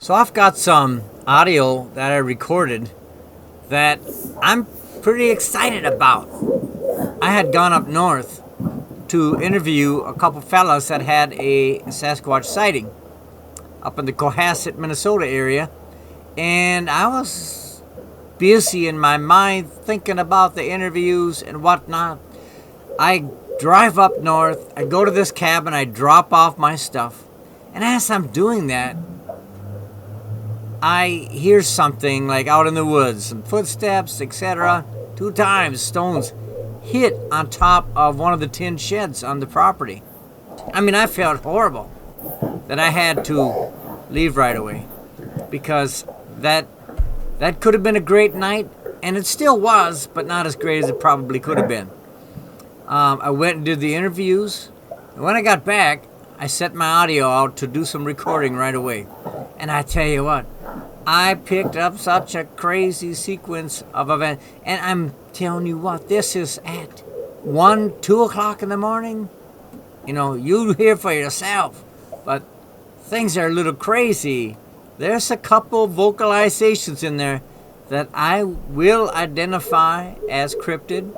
So I've got some audio that I recorded that I'm pretty excited about. I had gone up north to interview a couple fellas that had a Sasquatch sighting up in the Cohasset, Minnesota area, and I was busy in my mind thinking about the interviews and whatnot. I drive up north, I go to this cabin, I drop off my stuff, and as I'm doing that, I hear something like out in the woods, some footsteps, etc. 2 times stones hit on top of one of the tin sheds on the property. I mean, I felt horrible that I had to leave right away because that could have been a great night, and it still was, but not as great as it probably could have been. I went and did the interviews, and when I got back, I set my audio out to do some recording right away. And I tell you what, I picked up such a crazy sequence of events. And I'm telling you what, this is at 1, 2 o'clock in the morning. You know, you hear for yourself, but things are a little crazy. There's a couple vocalizations in there that I will identify as cryptid.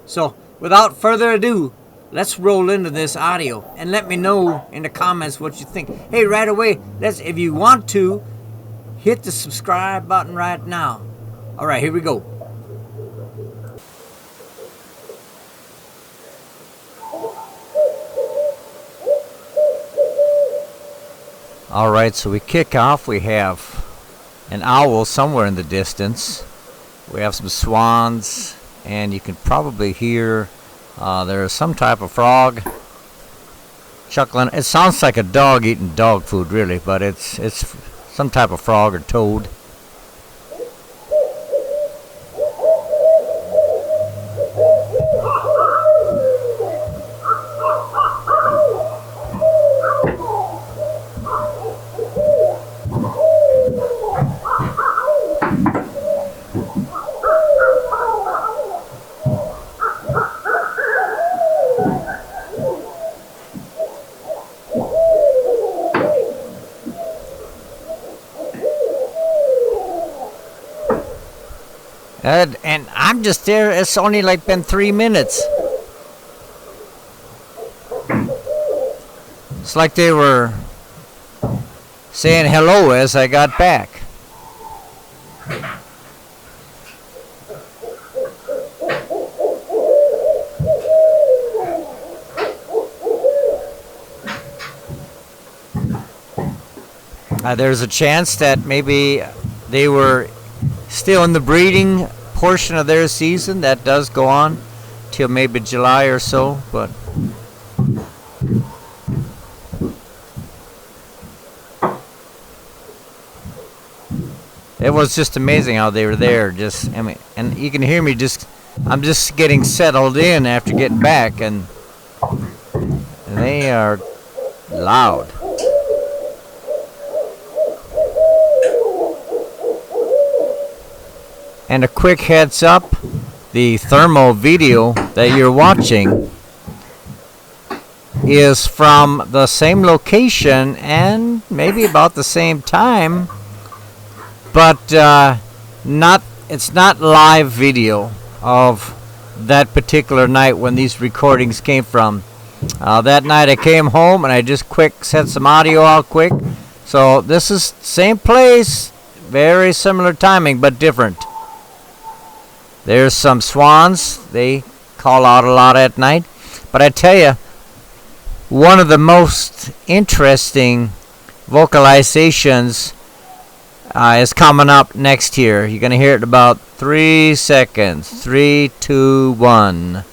So, without further ado, let's roll into this audio and let me know in the comments what you think. Hey, right away, if you want to, hit the subscribe button right now. All right, here we go. All right, so we kick off. We have an owl somewhere in the distance. We have some swans, and you can probably hear there's some type of frog chuckling. It sounds like a dog eating dog food, really, but it's some type of frog or toad. And I'm just there. It's only like been 3 minutes. It's like they were saying hello as I got back. There's a chance that maybe they were still in the breeding portion of their season. That does go on till maybe July or so, but it was just amazing how they were there. And you can hear me I'm just getting settled in after getting back, and they are loud. And a quick heads up, the thermal video that you're watching is from the same location and maybe about the same time, but it's not live video of that particular night when these recordings came from. That night I came home and I just set some audio out quick. So this is same place, very similar timing, but different. There's some swans. They call out a lot at night. But I tell you, one of the most interesting vocalizations is coming up next here. You're going to hear it in about 3 seconds. 3, 2, 1.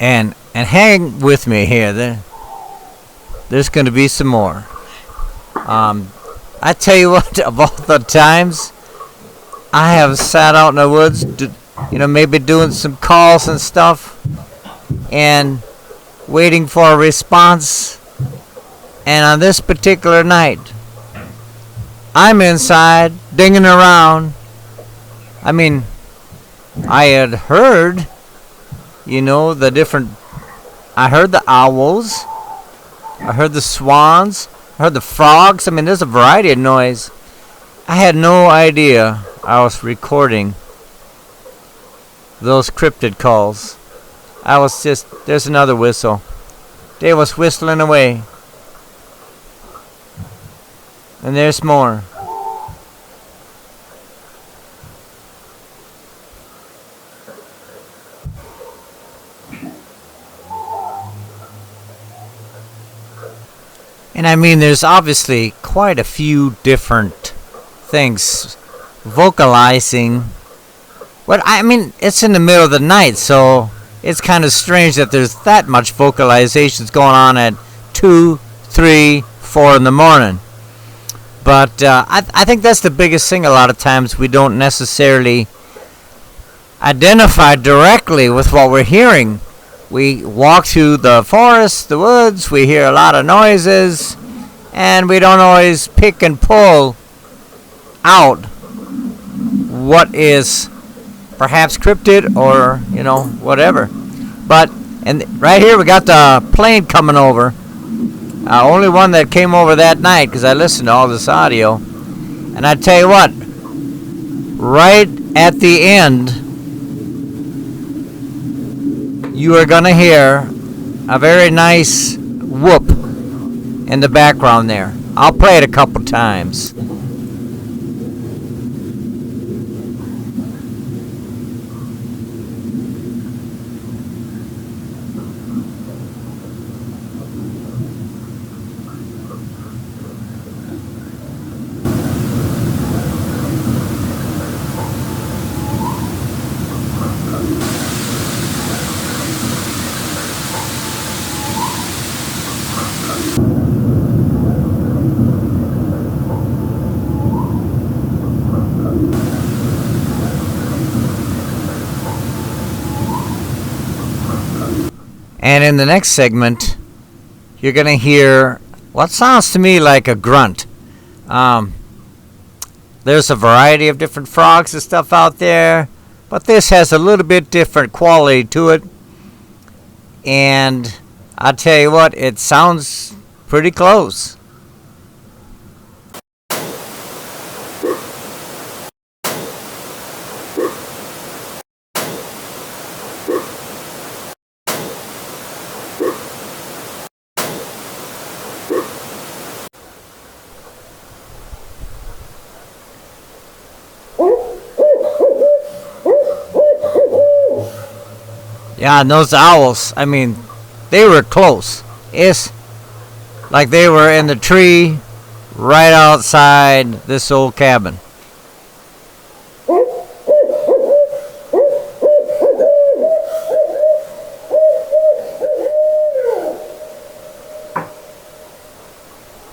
And hang with me here. There's going to be some more. I tell you what, of all the times I have sat out in the woods, maybe doing some calls and stuff, and waiting for a response. And on this particular night, I'm inside, dinging around. I mean, I had heard, I heard the owls, I heard the swans, I heard the frogs. I mean, there's a variety of noise. I had no idea I was recording those cryptid calls. There's another whistle. They was whistling away. And there's more. And I mean, there's obviously quite a few different things vocalizing. But I mean, it's in the middle of the night, so it's kind of strange that there's that much vocalizations going on at 2, 3, 4 in the morning. But I think that's the biggest thing. A lot of times we don't necessarily identify directly with what we're hearing. We walk through the forest, the woods, we hear a lot of noises, and we don't always pick and pull out what is perhaps cryptid or, whatever. But, and right here we got the plane coming over. Only one that came over that night, because I listened to all this audio. And I tell you what, right at the end, you are going to hear a very nice whoop in the background there. I'll play it a couple times. And in the next segment, you're going to hear what sounds to me like a grunt. There's a variety of different frogs and stuff out there, but this has a little bit different quality to it. And I'll tell you what, it sounds pretty close. Yeah, and those owls, I mean, they were close. It's like they were in the tree right outside this old cabin.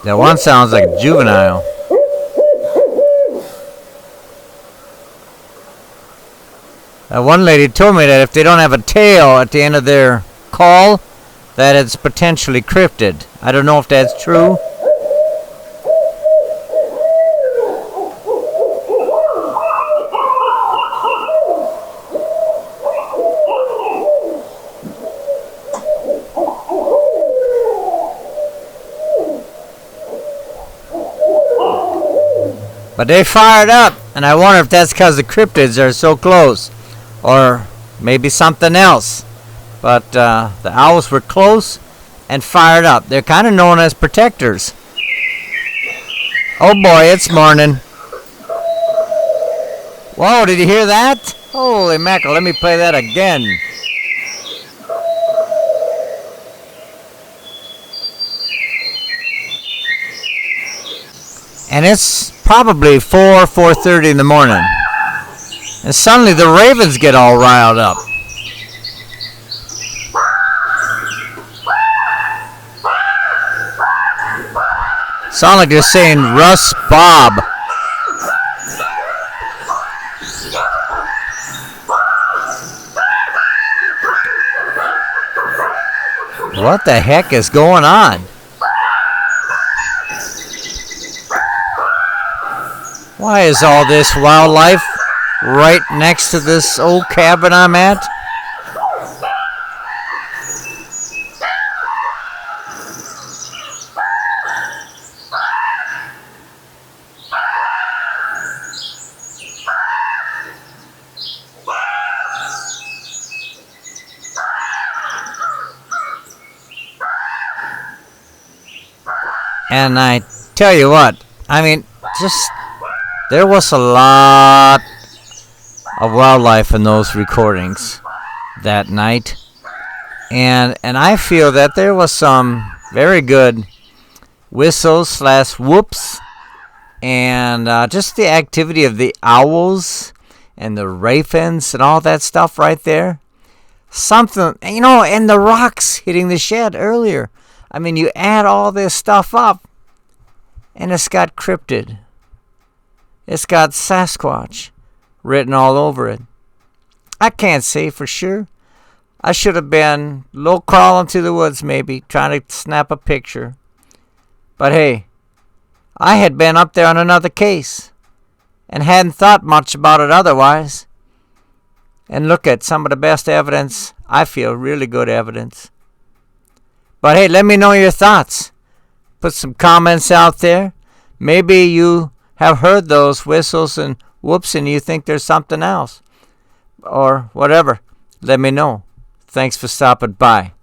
That one sounds like a juvenile. One lady told me that if they don't have a tail at the end of their call, that it's potentially cryptid. I don't know if that's true. But they fired up, and I wonder if that's because the cryptids are so close. Or maybe something else. But the owls were close and fired up. They're kind of known as protectors. Oh boy, it's morning. Whoa, did you hear that? Holy mackerel, let me play that again. And it's probably 4:30 in the morning. And suddenly the ravens get all riled up. Sound like they're saying Russ Bob. What the heck is going on? Why is all this wildlife right next to this old cabin I'm at? And I tell you what, I mean, there was a lot of wildlife in those recordings that night. And I feel that there was some very good whistles / whoops. And just the activity of the owls and the ravens and all that stuff right there. Something, and the rocks hitting the shed earlier. I mean, you add all this stuff up, and it's got cryptid. It's got Sasquatch written all over it. I can't say for sure. I should have been low crawling through the woods maybe, trying to snap a picture. But hey, I had been up there on another case, and hadn't thought much about it otherwise. And look at some of the best evidence. I feel really good evidence. But hey, let me know your thoughts. Put some comments out there. Maybe you have heard those whistles and whoops and you think there's something else. Or whatever. Let me know. Thanks for stopping by.